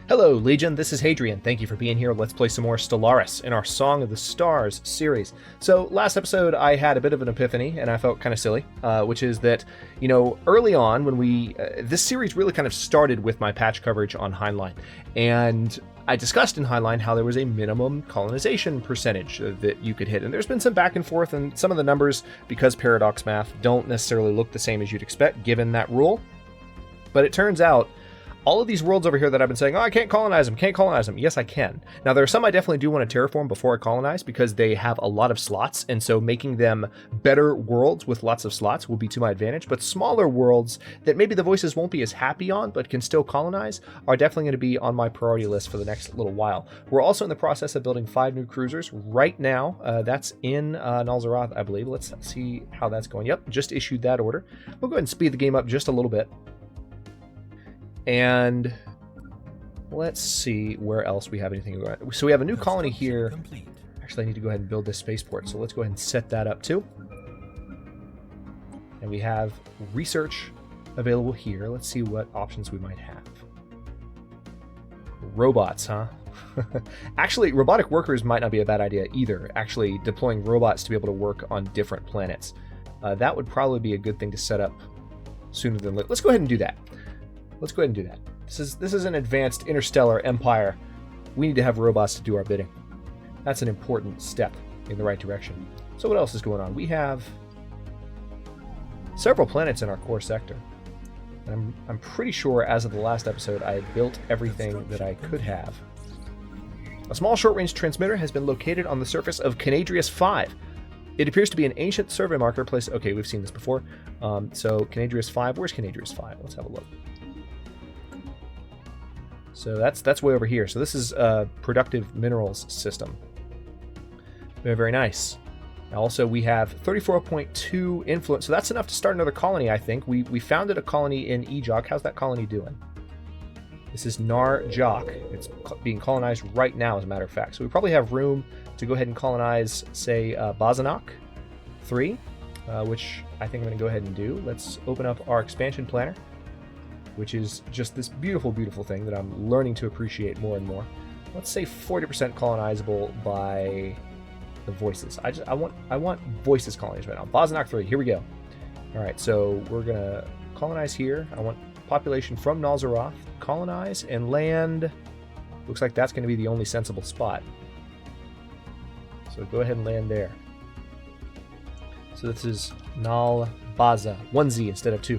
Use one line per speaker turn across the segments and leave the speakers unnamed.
Hello, Legion, this is Hadrian. Thank you for being here. Let's play some more Stellaris in our Song of the Stars series. So, last episode I had a bit of an epiphany, and I felt kind of silly, which is that, you know, early on when this series really kind of started with my patch coverage on Heinlein, and I discussed in Heinlein how there was a minimum colonization percentage that you could hit, and there's been some back and forth, and some of the numbers, because paradox math, don't necessarily look the same as you'd expect given that rule, but it turns out all of these worlds over here that I've been saying, oh, I can't colonize them. Yes, I can. Now, there are some I definitely do want to terraform before I colonize because they have a lot of slots, and so making them better worlds with lots of slots will be to my advantage, but smaller worlds that maybe the voices won't be as happy on but can still colonize are definitely going to be on my priority list for the next little while. We're also in the process of building 5 new cruisers right now. That's in Nalzaroth, I believe. Let's see how that's going. Yep, just issued that order. We'll go ahead and speed the game up just a little bit. And let's see where else we have anything going. So we have a new colony here. Actually, I need to go ahead and build this spaceport. So let's go ahead and set that up too. And we have research available here. Let's see what options we might have. Robots, huh? Actually, robotic workers might not be a bad idea either. Actually, deploying robots to be able to work on different planets. That would probably be a good thing to set up sooner than later. Let's go ahead and do that. Let's go ahead and do that. This is an advanced interstellar empire. We need to have robots to do our bidding. That's an important step in the right direction. So what else is going on? We have several planets in our core sector. I'm pretty sure as of the last episode I had built everything that I could have. A small short-range transmitter has been located on the surface of Canadrius 5. It appears to be an ancient survey marker placed... Okay, we've seen this before. So Canadrius 5, where's Canadrius 5? Let's have a look. So that's way over here. So this is a productive minerals system. Very, very nice. Also, we have 34.2 influence. So that's enough to start another colony, I think. We founded a colony in Ejok. How's that colony doing? This is Nar Jok. It's being colonized right now, as a matter of fact. So we probably have room to go ahead and colonize, say, Bazanok 3, which I think I'm going to go ahead and do. Let's open up our expansion planner, which is just this beautiful, beautiful thing that I'm learning to appreciate more and more. Let's say 40% colonizable by the voices. I want voices colonized right now. Bazanok 3, here we go. All right, so we're gonna colonize here. I want population from Nalzaroth, colonize and land. Looks like that's gonna be the only sensible spot. So go ahead and land there. So this is Nal Baza, 1Z instead of 2.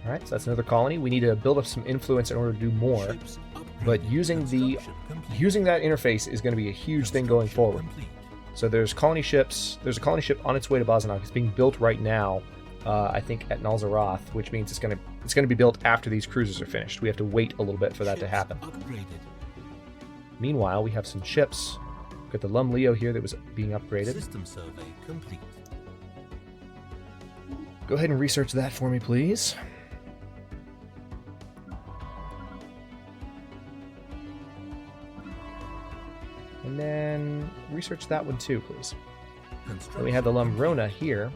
Alright, so that's another colony. We need to build up some influence in order to do more. But using that interface is going to be a huge thing going forward. So there's colony ships. There's a colony ship on its way to Bazanok. It's being built right now, I think, at Nalzaroth, which means it's going to be built after these cruisers are finished. We have to wait a little bit for that to happen. Meanwhile, we have some ships. We've got the Lum Leo here that was being upgraded.
System survey complete.
Go ahead and research that for me, please. And then research that one too, please. Then we have the Lumrona here.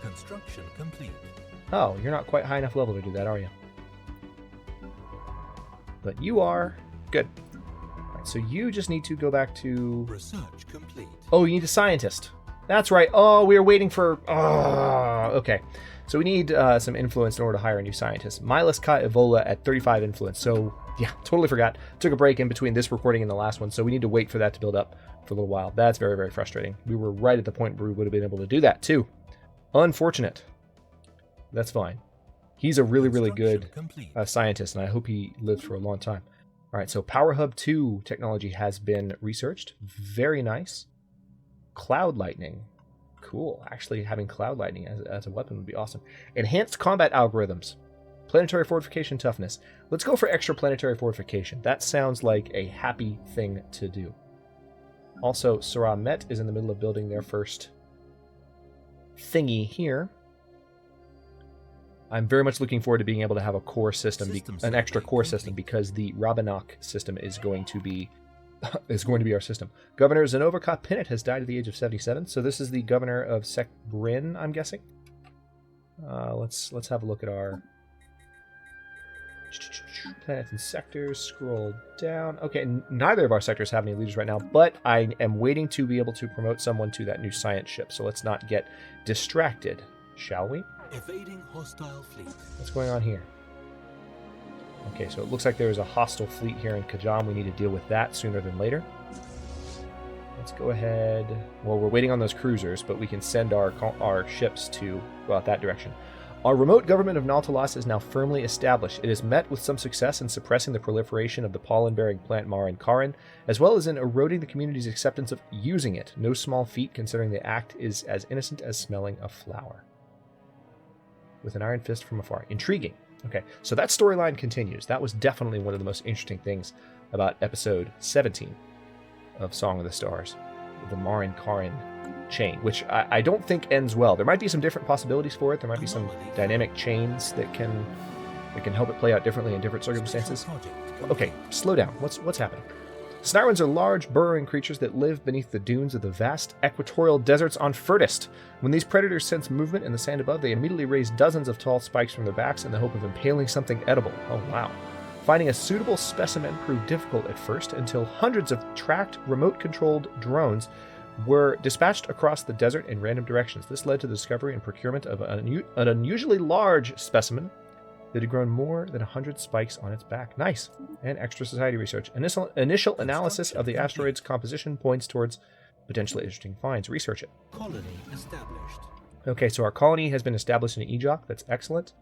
Construction complete.
Oh, you're not quite high enough level to do that, are you? But you are. Good. Right, so you just need to go back to...
Research complete.
Oh, you need a scientist. That's right. Oh, we were waiting for... Oh, okay. So we need some influence in order to hire a new scientist. Milas Ka Evola at 35 influence. So, yeah, totally forgot. Took a break in between this recording and the last one, so we need to wait for that to build up for a little while. That's very, very frustrating. We were right at the point where we would have been able to do that, too. Unfortunate. That's fine. He's a really, really good scientist, and I hope he lives for a long time. All right, so Power Hub 2 technology has been researched. Very nice. Cloud Lightning. Cool. Actually, having Cloud Lightning as a weapon would be awesome. Enhanced combat algorithms. Planetary fortification toughness. Let's go for extra planetary fortification. That sounds like a happy thing to do. Also, Sarah Met is in the middle of building their first thingy here. I'm very much looking forward to being able to have a core system, an extra core system, because the Rabanok system is going to be our system. Governor Zenovaka Pinnet has died at the age of 77, so this is the governor of Sekbrin, I'm guessing. Let's have a look at our Planets and sectors. Scroll down. Okay, neither of our sectors have any leaders right now, but I am waiting to be able to promote someone to that new science ship, so let's not get distracted, shall we?
Evading hostile fleet.
What's going on here? Okay, so it looks like there is a hostile fleet here in Kajam. We need to deal with that sooner than later. Let's go ahead. Well, we're waiting on those cruisers, but we can send our ships to go out that direction. Our remote government of Nautilus is now firmly established. It has met with some success in suppressing the proliferation of the pollen-bearing plant Marin Karin, as well as in eroding the community's acceptance of using it. No small feat, considering the act is as innocent as smelling a flower. With an iron fist from afar. Intriguing. Okay, so that storyline continues. That was definitely one of the most interesting things about episode 17 of Song of the Stars, the Marin Karin chain, which I don't think ends well. There might be some different possibilities for it. There might be some dynamic chains that can help it play out differently in different circumstances. Okay, slow down. What's happening? Snarwins are large, burrowing creatures that live beneath the dunes of the vast equatorial deserts on Furtist. When these predators sense movement in the sand above, they immediately raise dozens of tall spikes from their backs in the hope of impaling something edible. Oh, wow. Finding a suitable specimen proved difficult at first, until hundreds of tracked, remote-controlled drones were dispatched across the desert in random directions. This led to the discovery and procurement of an unusually large specimen that had grown more than 100 spikes on its back. Nice. And extra society research. Initial analysis of the asteroid's composition points towards potentially interesting finds. Research it.
Colony established.
Okay, so our colony has been established in Ejok. That's excellent.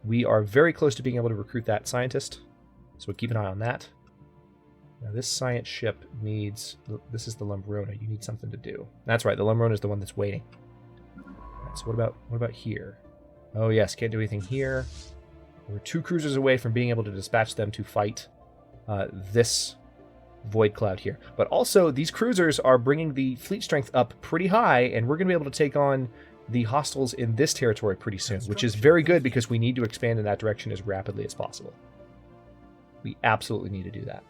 We are very close to being able to recruit that scientist, so keep an eye on that. Now this science ship needs... This is the Lumbrona. You need something to do. That's right, the Lumbrona is the one that's waiting. Right, so what about here? Oh yes, can't do anything here. We're 2 cruisers away from being able to dispatch them to fight this void cloud here. But also, these cruisers are bringing the fleet strength up pretty high, and we're going to be able to take on the hostiles in this territory pretty soon, which is very good because we need to expand in that direction as rapidly as possible. We absolutely need to do that.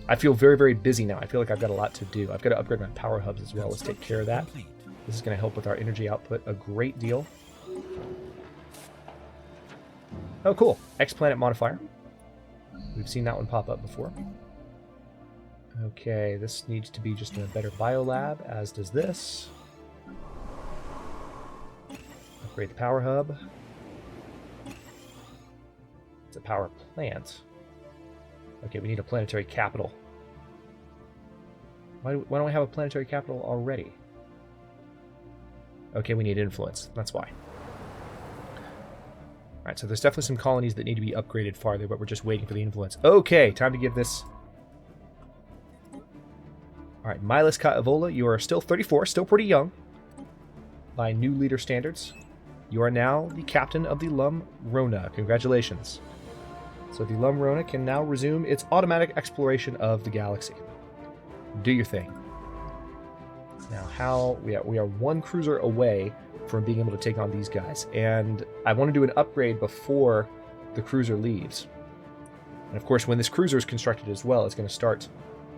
I feel very, very busy now. I feel like I've got a lot to do. I've got to upgrade my power hubs as well. Let's take care of that. This is going to help with our energy output a great deal. Oh, cool. X-Planet modifier. We've seen that one pop up before. Okay, this needs to be just in a better biolab, as does this. Upgrade the power hub. It's a power plant. Okay, we need a planetary capital. Why don't we have a planetary capital already? Okay, we need influence. That's why. Alright, so there's definitely some colonies that need to be upgraded farther, but we're just waiting for the influence. Okay, time to give this... Alright, Milas Ka Evola, you are still 34, still pretty young. By new leader standards. You are now the captain of the Lumbrona. Congratulations. So the Lumbrona can now resume its automatic exploration of the galaxy. Do your thing. Now, how... We are 1 cruiser away from being able to take on these guys, and I want to do an upgrade before the cruiser leaves. And of course, when this cruiser is constructed as well, it's going to start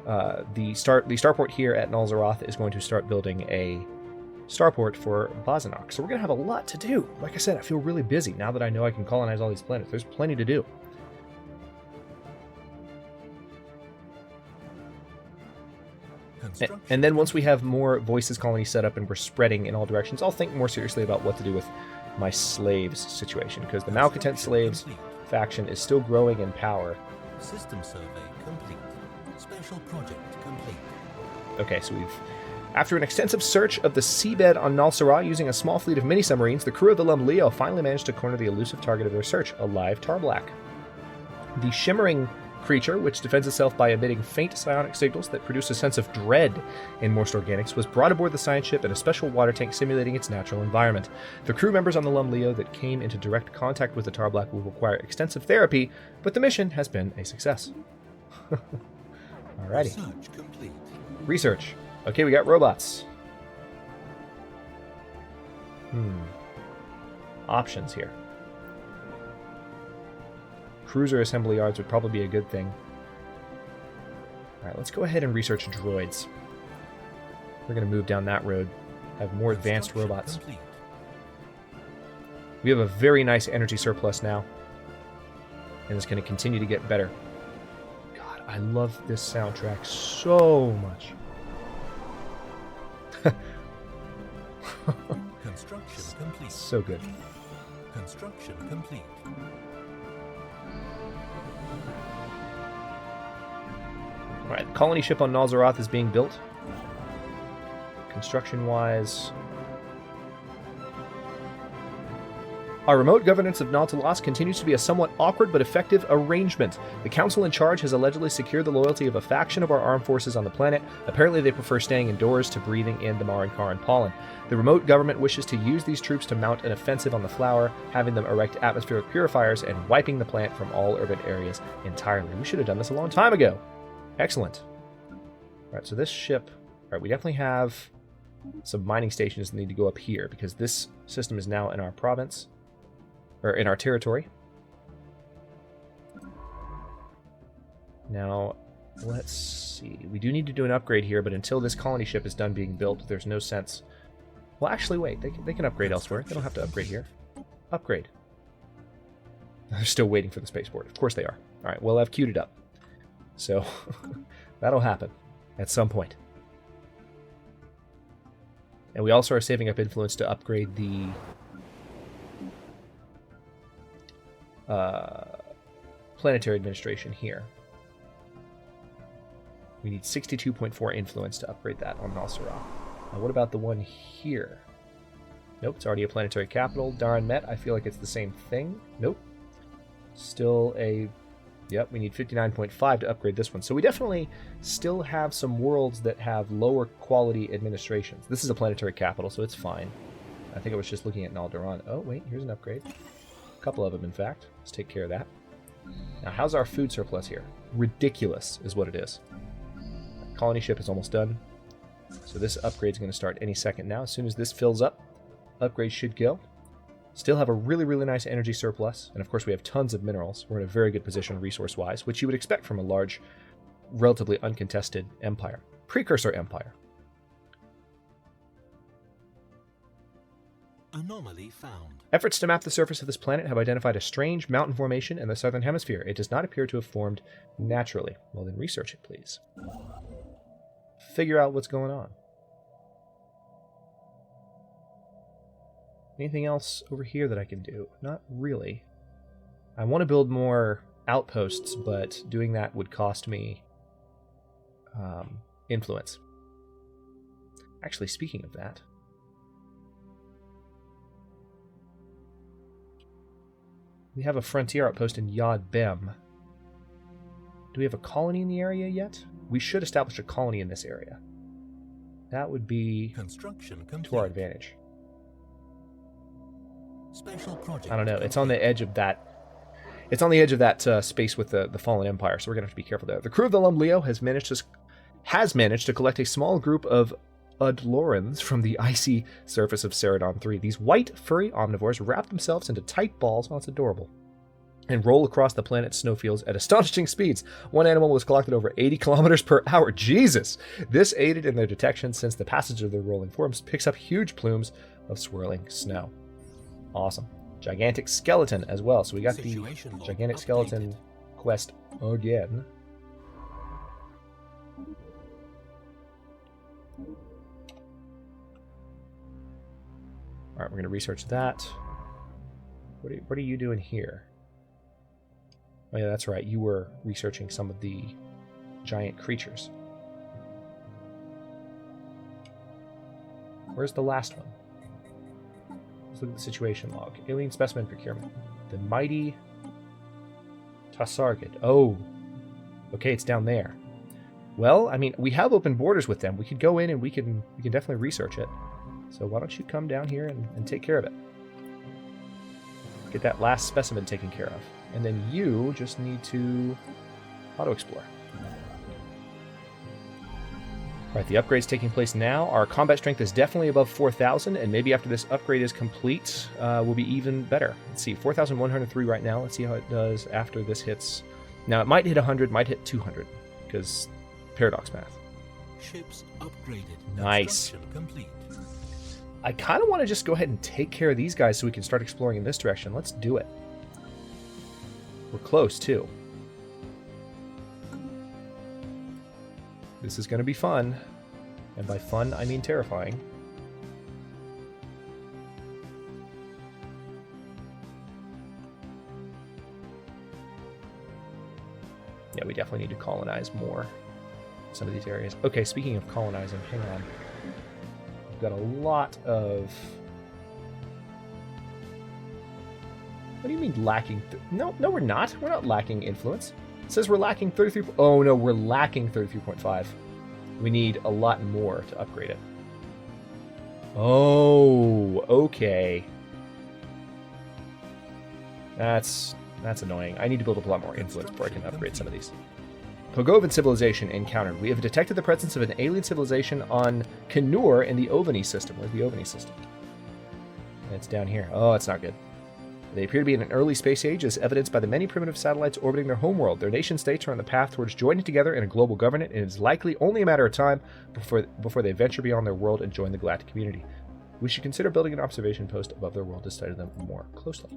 the starport here at Nulzaroth is going to start building a starport for Bazanok. So we're going to have a lot to do. Like I said, I feel really busy now that I know I can colonize all these planets. There's plenty to do. And then once we have more voices colonies set up and we're spreading in all directions, I'll think more seriously about what to do with my slaves situation, because the Malcontent slaves faction is still growing in power.
System survey complete. Special project complete.
Okay, so after an extensive search of the seabed on Nulsara using a small fleet of mini-submarines, the crew of the Lum Leo finally managed to corner the elusive target of their search, a live Tarblack. The shimmering creature, which defends itself by emitting faint psionic signals that produce a sense of dread in most organics, was brought aboard the science ship in a special water tank simulating its natural environment. The crew members on the Lum Leo that came into direct contact with the Tarblack will require extensive therapy, but the mission has been a success. Alrighty.
Research complete.
Research. Okay, we got robots. Options here. Cruiser assembly yards would probably be a good thing. Alright, let's go ahead and research droids. We're going to move down that road. Have more advanced robots.
Complete.
We have a very nice energy surplus now. And it's going to continue to get better. God, I love this soundtrack so much.
Construction complete.
So good.
Construction complete.
Alright, the colony ship on Nalzaroth is being built. Construction-wise... Our remote governance of Nautilus continues to be a somewhat awkward but effective arrangement. The council in charge has allegedly secured the loyalty of a faction of our armed forces on the planet. Apparently they prefer staying indoors to breathing in the Marinkaran pollen. The remote government wishes to use these troops to mount an offensive on the flower, having them erect atmospheric purifiers and wiping the plant from all urban areas entirely. We should have done this a long time ago. Excellent. Alright, so this ship... Alright, we definitely have some mining stations that need to go up here, because this system is now in our province. Or in our territory. Now, let's see. We do need to do an upgrade here, but until this colony ship is done being built, there's no sense. Well, actually, wait. They can upgrade elsewhere. They don't have to upgrade here. Upgrade. They're still waiting for the spaceport. Of course they are. All right, well, I've queued it up. So, that'll happen at some point. And we also are saving up influence to upgrade the... planetary administration here. We need 62.4 influence to upgrade that on Nalsara. Now what about the one here? Nope, it's already a planetary capital. Darn Met, I feel like it's the same thing. Nope. Still a... Yep, we need 59.5 to upgrade this one. So we definitely still have some worlds that have lower quality administrations. This is a planetary capital, so it's fine. I think I was just looking at Naldoran. Oh, wait, here's an upgrade. Couple of them, in fact. Let's take care of that. Now, how's our food surplus here? Ridiculous is what it is. Colony ship is almost done. So this upgrade is going to start any second now. As soon as this fills up, upgrade should go. Still have a really, really nice energy surplus. And of course, we have tons of minerals. We're in a very good position resource-wise, which you would expect from a large, relatively uncontested empire. Precursor empire.
Anomaly found.
Efforts to map the surface of this planet have identified a strange mountain formation in the southern hemisphere. It does not appear to have formed naturally. Well, then research it, please. Figure out what's going on. Anything else over here that I can do? Not really. I want to build more outposts, but doing that would cost me influence. Actually, speaking of that... We have a frontier outpost in Yad Bem. Do we have a colony in the area yet? We should establish a colony in this area. That would be
Construction
to our advantage.
Special project.
I don't know. It's on the edge of that. It's on the edge of that space with the fallen empire, so we're gonna have to be careful there. The crew of the Lumleo has managed to collect a small group of Udlorans from the icy surface of Ceridon 3. These white, furry omnivores wrap themselves into tight balls, oh, it's adorable, and roll across the planet's snowfields at astonishing speeds. One animal was collected over 80 kilometers per hour. Jesus! This aided in their detection since the passage of their rolling forms picks up huge plumes of swirling snow. Awesome. Gigantic skeleton as well. So we got the gigantic skeleton quest again. Alright, we're going to research that. What are you doing here? Oh yeah, that's right. You were researching some of the giant creatures. Where's the last one? Let's look at the situation log. Alien specimen procurement. The mighty Tassargid. Oh. Okay, it's down there. Well, I mean, we have open borders with them. We could go in and we can definitely research it. So why don't you come down here and take care of it. Get that last specimen taken care of. And then you just need to auto-explore. Alright, the upgrade's taking place now. Our combat strength is definitely above 4,000, and maybe after this upgrade is complete, we'll be even better. Let's see, 4,103 right now. Let's see how it does after this hits. Now, it might hit 100, might hit 200, because paradox math.
Ships upgraded.
Nice.
Construction complete.
I kind of want to just go ahead and take care of these guys so we can start exploring in this direction. Let's do it. We're close, too. This is going to be fun. And by fun, I mean terrifying. Yeah, we definitely need to colonize more some of these areas. Okay, speaking of colonizing, hang on. We've got a lot of... What do you mean lacking? No, we're not. We're not lacking influence. It says we're lacking 33... Oh, no, we're lacking 33.5. We need a lot more to upgrade it. Oh, okay. That's annoying. I need to build up a lot more influence before I can upgrade some of these. Pogovan civilization encountered. We have detected the presence of an alien civilization on Kanur in the Ovani system. Where's the Ovani system? It's down here. Oh, it's not good. They appear to be in an early space age, as evidenced by the many primitive satellites orbiting their homeworld. Their nation-states are on the path towards joining together in a global government, and it is likely only a matter of time before they venture beyond their world and join the galactic community. We should consider building an observation post above their world to study them more closely.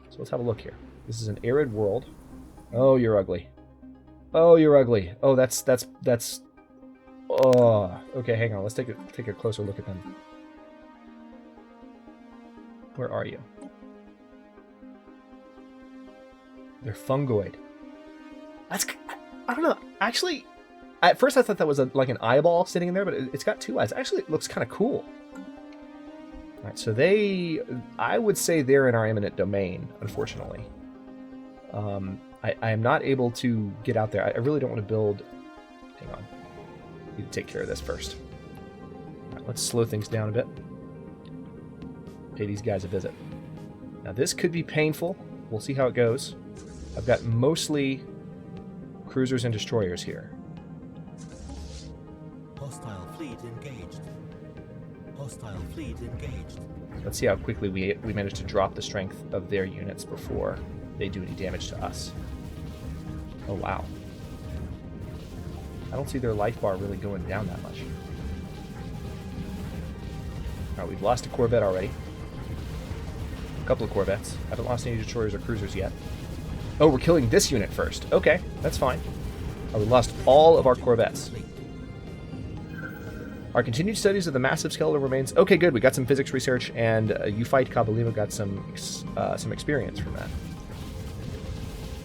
So let's have a look here. This is an arid world. Oh, you're ugly. Oh, you're ugly. Oh, that's... Oh, okay, hang on. Let's take a closer look at them. Where are you? They're fungoid. That's... I don't know. Actually, at first I thought that was like an eyeball sitting in there, but it's got two eyes. Actually, it looks kind of cool. All right, so I would say they're in our imminent domain, unfortunately. I am not able to get out there. I really don't want to build... Hang on. I need to take care of this first. All right, let's slow things down a bit. Pay these guys a visit. Now, this could be painful. We'll see how it goes. I've got mostly cruisers and destroyers here.
Hostile fleet engaged. Hostile fleet engaged.
Let's see how quickly we manage to drop the strength of their units before they do any damage to us. Oh, wow. I don't see their life bar really going down that much. Alright, we've lost a Corvette already. A couple of Corvettes. Haven't lost any destroyers or cruisers yet. Oh, we're killing this unit first. Okay, that's fine. Oh, we lost all of our Corvettes. Our continued studies of the massive skeletal remains... Okay, good. We got some physics research, and you fight Kabalima got some experience from that.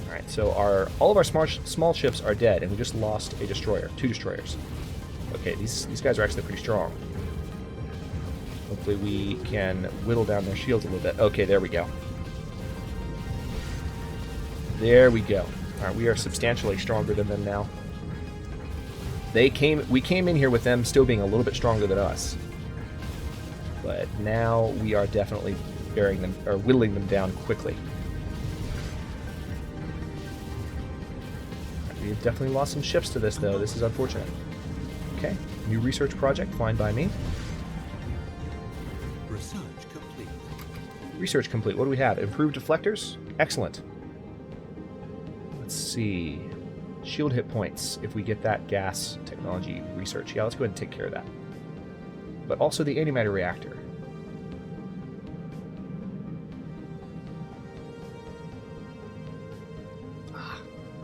Alright, so all of our small ships are dead, and we just lost a destroyer. 2 destroyers. Okay, these guys are actually pretty strong. Hopefully we can whittle down their shields a little bit. Okay, there we go. There we go. Alright, we are substantially stronger than them now. We came in here with them still being a little bit stronger than us. But now we are definitely burying them, or whittling them down quickly. We've definitely lost some ships to this, though. This is unfortunate. Okay, new research project, fine by me.
Research complete.
Research complete. What do we have? Improved deflectors? Excellent. Let's see. Shield hit points if we get that gas technology research. Yeah, let's go ahead and take care of that. But also the antimatter reactor.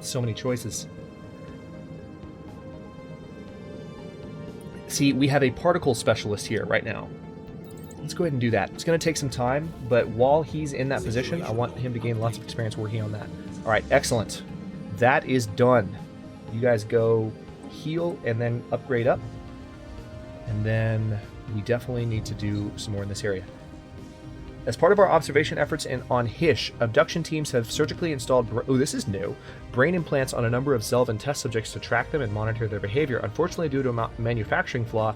So many choices. See, we have a particle specialist here right now. Let's go ahead and do that. It's going to take some time, but while he's in that position, I want him to gain lots of experience working on that. All right, excellent. That is done. You guys go heal and then upgrade up. And then we definitely need to do some more in this area. As part of our observation efforts on Hish, abduction teams have surgically installed, this is new, brain implants on a number of Zelvan test subjects to track them and monitor their behavior. Unfortunately, due to a manufacturing flaw,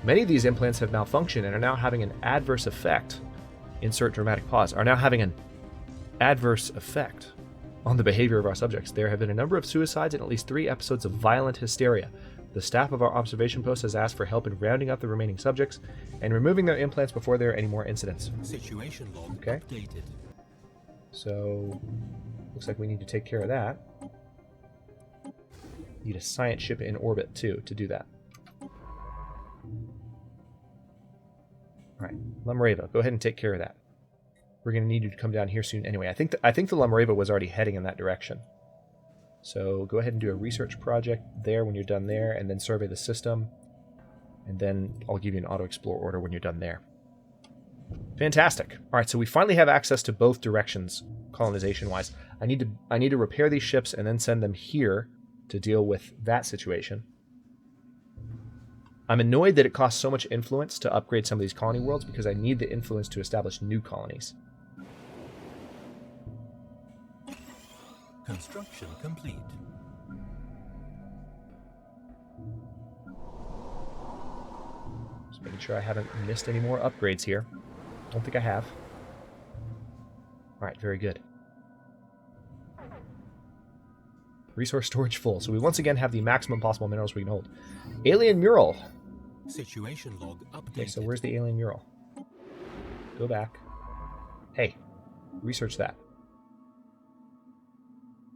many of these implants have malfunctioned and are now having an adverse effect. Insert dramatic pause. Are now having an adverse effect on the behavior of our subjects. There have been a number of suicides and at least 3 episodes of violent hysteria. The staff of our observation post has asked for help in rounding up the remaining subjects and removing their implants before there are any more incidents.
Situation log
okay.
Updated.
So, looks like we need to take care of that. Need a science ship in orbit, too, to do that. Alright. Lumreva, go ahead and take care of that. We're going to need you to come down here soon anyway. I think the Lumreva was already heading in that direction. So go ahead and do a research project there when you're done there, and then survey the system. And then I'll give you an auto-explore order when you're done there. Fantastic. All right, so we finally have access to both directions, colonization-wise. I need to repair these ships and then send them here to deal with that situation. I'm annoyed that it costs so much influence to upgrade some of these colony worlds because I need the influence to establish new colonies.
Construction complete.
Just making sure I haven't missed any more upgrades here. Don't think I have. Alright, very good. Resource storage full. So we once again have the maximum possible minerals we can hold. Alien mural.
Situation log updated.
Okay, so where's the alien mural? Go back. Hey, research that.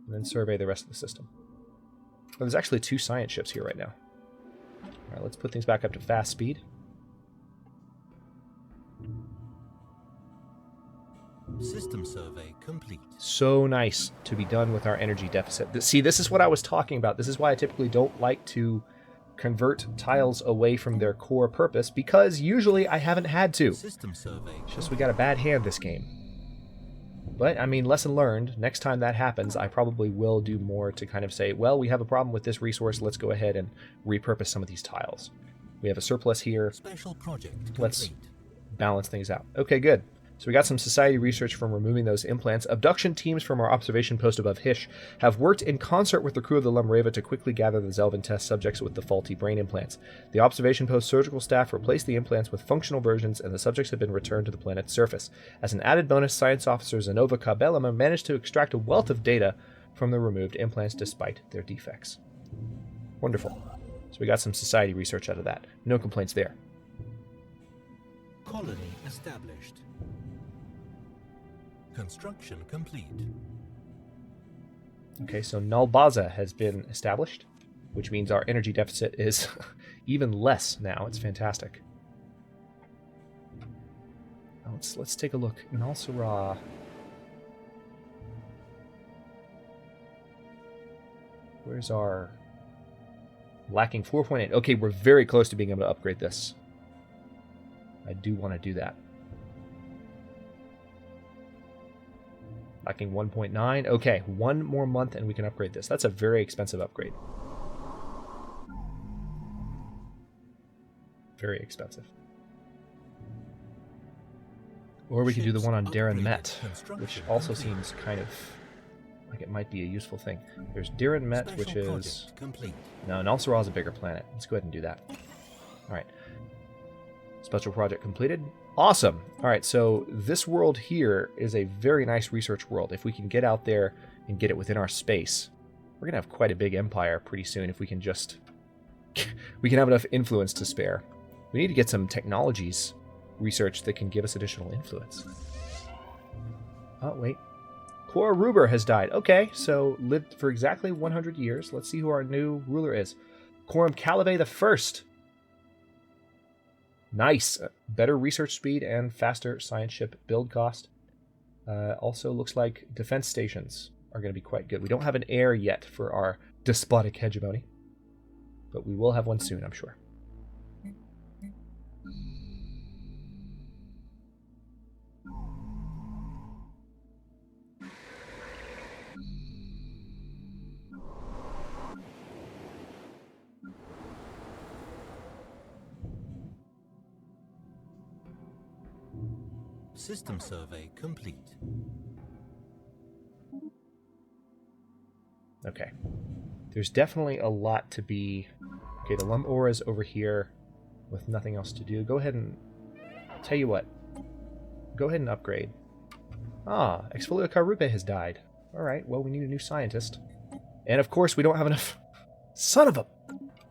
And then survey the rest of the system. Oh, there's actually 2 science ships here right now. Alright, let's put things back up to fast speed.
System survey complete.
So nice to be done with our energy deficit. See, this is what I was talking about. This is why I typically don't like to convert tiles away from their core purpose, because usually I haven't had to.
System survey.
It's just we got a bad hand this game. But, I mean, lesson learned. Next time that happens, I probably will do more to kind of say, well, we have a problem with this resource. Let's go ahead and repurpose some of these tiles. We have a surplus here.
Special project complete.
Let's balance things out. Okay, good. So we got some society research from removing those implants. Abduction teams from our observation post above Hish have worked in concert with the crew of the Lumreva to quickly gather the Zelvin test subjects with the faulty brain implants. The observation post surgical staff replaced the implants with functional versions, and the subjects have been returned to the planet's surface. As an added bonus, science officer Zenova Kabelema managed to extract a wealth of data from the removed implants despite their defects. Wonderful. So we got some society research out of that. No complaints there.
Colony established. Construction complete.
Okay, so Nulbaza has been established, which means our energy deficit is even less now. It's fantastic. Let's take a look. Nalsara. Where's our... Lacking 4.8. Okay, we're very close to being able to upgrade this. I do want to do that. Lacking 1.9. Okay, 1 more month and we can upgrade this. That's a very expensive upgrade. Very expensive. Or we could do the one on Darren Met, which also seems kind of like it might be a useful thing. There's Darren Met, which is... No, Nalsara is a bigger planet. Let's go ahead and do that. Alright. Special project completed. Awesome. All right, so this world here is a very nice research world. If we can get out there and get it within our space, we're going to have quite a big empire pretty soon if we can just... we can have enough influence to spare. We need to get some technologies research that can give us additional influence. Oh, wait. Cora Ruber has died. Okay, so lived for exactly 100 years. Let's see who our new ruler is. Coram Calave the First. Nice. Better research speed and faster science ship build cost. Also looks like defense stations are going to be quite good. We don't have an heir yet for our despotic hegemony, but we will have one soon, I'm sure.
System survey complete.
Okay. There's definitely a lot to be... Okay, the Lum Aura's over here with nothing else to do. Go ahead and... Tell you what. Go ahead and upgrade. Ah, Exfolio Karupe has died. Alright, well, we need a new scientist. And of course, we don't have enough... Son of a...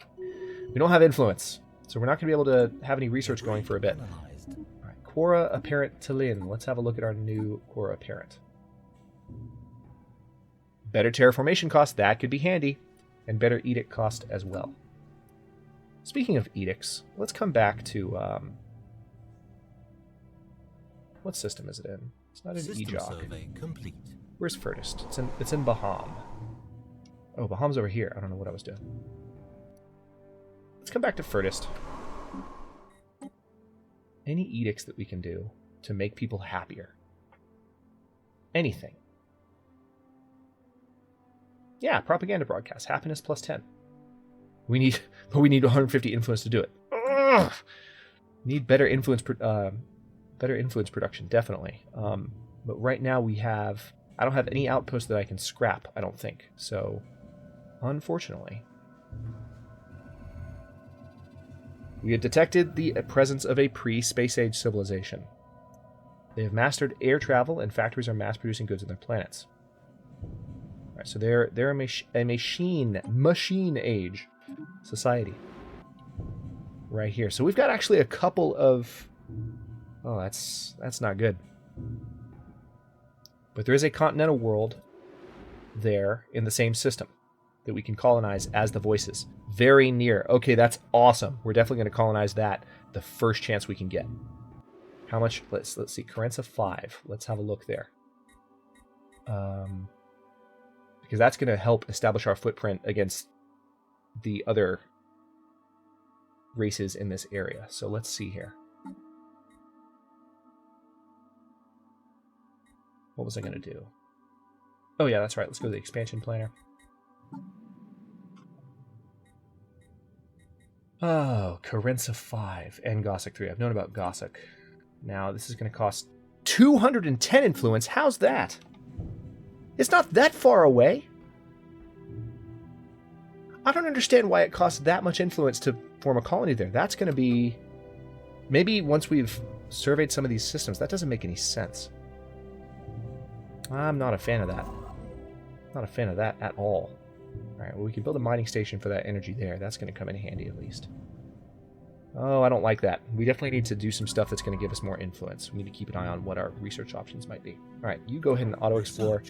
We don't have influence. So we're not going to be able to have any research going for a bit. Quora Apparent Talin. Let's have a look at our new Quora Apparent. Better terraformation cost, that could be handy. And better edict cost as well. Speaking of edicts, let's come back to What system is it in? It's not in
System
Ejoc.
survey complete.
Where's Furtist? It's in Baham. Oh, Baham's over here. I don't know what I was doing. Let's come back to Furtist. Any edicts that we can do to make people happier? Anything. Yeah, propaganda broadcast. Happiness plus 10. We need 150 influence to do it. Ugh! Need better influence production, definitely. But right now I don't have any outposts that I can scrap, I don't think. So, unfortunately. We have detected the presence of a pre-space age civilization. They have mastered air travel, and factories are mass-producing goods on their planets. All right, so they're a machine age society. Right here. So we've got actually a couple of... Oh, that's not good. But there is a continental world there in the same system that we can colonize as the Voices. Very near. Okay, that's awesome. We're definitely going to colonize that the first chance we can get. How much? Let's see. Carenza 5. Let's have a look there. Because that's going to help establish our footprint against the other races in this area. So let's see here. What was I going to do? Oh yeah, that's right. Let's go to the expansion planner. Oh, Carenza 5 and Gossick 3. I've known about Gossick. Now, this is going to cost 210 influence. How's that? It's not that far away. I don't understand why it costs that much influence to form a colony there. That's going to be... Maybe once we've surveyed some of these systems, that doesn't make any sense. I'm not a fan of that. Not a fan of that at all. Alright, well, we can build a mining station for that energy there. That's going to come in handy at least. Oh, I don't like that. We definitely need to do some stuff that's going to give us more influence. We need to keep an eye on what our research options might be. Alright, you go ahead and auto-explore.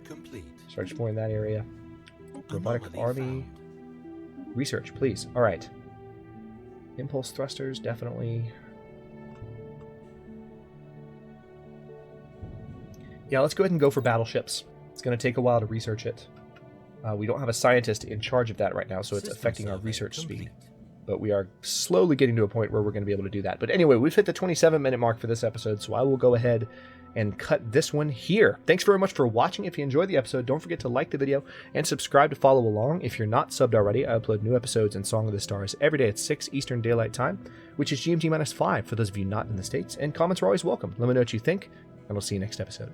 Start exploring that area. Robotic army. Research, please. Alright. Impulse thrusters, definitely. Yeah, let's go ahead and go for battleships. It's going to take a while to research it. We don't have a scientist in charge of that right now, so it's affecting our research speed. But we are slowly getting to a point where we're going to be able to do that. But anyway, we've hit the 27-minute mark for this episode, so I will go ahead and cut this one here. Thanks very much for watching. If you enjoyed the episode, don't forget to like the video and subscribe to follow along. If you're not subbed already, I upload new episodes in Song of the Stars every day at 6 Eastern Daylight Time, which is GMT-5 for those of you not in the States. And comments are always welcome. Let me know what you think, and we'll see you next episode.